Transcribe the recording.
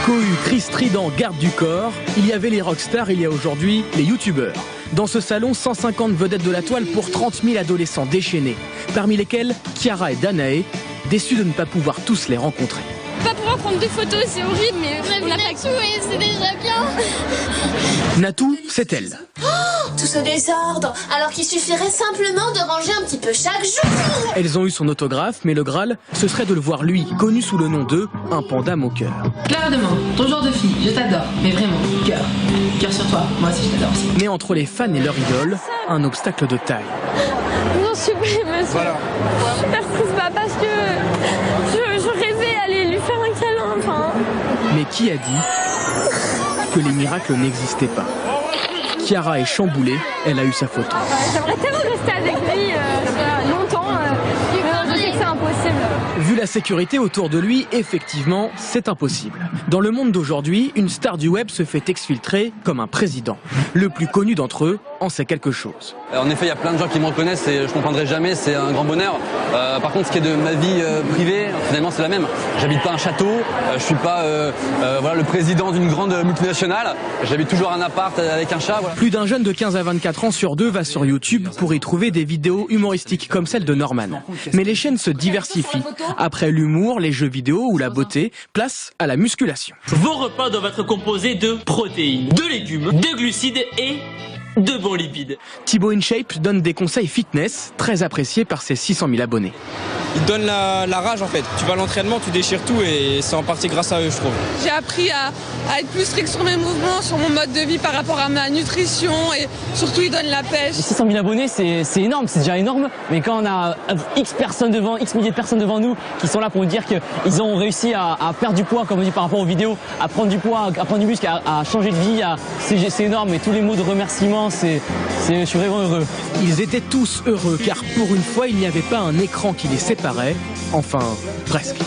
Cohu, Chris Trident, garde du corps. Il y avait les rockstars, il y a aujourd'hui les youtubeurs. Dans ce salon, 150 vedettes de la toile pour 30 000 adolescents déchaînés, parmi lesquels Chiara et Danae, déçus de ne pas pouvoir tous les rencontrer. Pas pouvoir prendre des photos, c'est horrible, mais on a pas Natou et c'est déjà bien. Natou, c'est elle. Tout ce désordre, alors qu'il suffirait simplement de ranger un petit peu chaque jour. Elles ont eu son autographe, mais le Graal, ce serait de le voir lui, connu sous le nom de un panda moqueur. Clara Demande, ton genre de fille, je t'adore, mais vraiment, cœur. Cœur sur toi, moi aussi je t'adore aussi. Mais entre les fans et leur idole, un obstacle de taille. Non, je suis pas monsieur. Voilà. Je suis triste pas parce que je rêvais aller lui faire un câlin, enfin. Mais qui a dit que les miracles n'existaient pas? Chiara est chamboulée, elle a eu sa photo. J'aimerais tellement rester avec lui longtemps, mais je sais que c'est impossible. Vu la sécurité autour de lui, effectivement, c'est impossible. Dans le monde d'aujourd'hui, une star du web se fait exfiltrer comme un président. Le plus connu d'entre eux en sait quelque chose. En effet, il y a plein de gens qui me reconnaissent et je ne comprendrai jamais, c'est un grand bonheur. Par contre, ce qui est de ma vie privée, finalement, c'est la même. J'habite pas un château, je suis pas le président d'une grande multinationale. J'habite toujours un appart avec un chat. Voilà. Plus d'un jeune de 15 à 24 ans sur deux va sur YouTube pour y trouver des vidéos humoristiques comme celle de Norman. Mais les chaînes se diversifient. Après l'humour, les jeux vidéo ou la beauté, place à la musculation. Vos repas doivent être composés de protéines, de légumes, de glucides et de bons lipides. Thibaut InShape donne des conseils fitness très appréciés par ses 600 000 abonnés. Ils te donnent la rage en fait. Tu vas à l'entraînement, tu déchires tout et c'est en partie grâce à eux, je trouve. J'ai appris à être plus strict sur mes mouvements, sur mon mode de vie par rapport à ma nutrition et surtout ils donnent la pêche. 600 000 abonnés, c'est énorme, c'est déjà énorme. Mais quand on a X milliers de personnes devant nous qui sont là pour nous dire qu'ils ont réussi à perdre du poids, comme on dit par rapport aux vidéos, à prendre du poids, à prendre du muscle, à changer de vie, c'est énorme. Et tous les mots de remerciement, je suis vraiment heureux. Ils étaient tous heureux car pour une fois, il n'y avait pas un écran qui les séparait. Enfin, presque.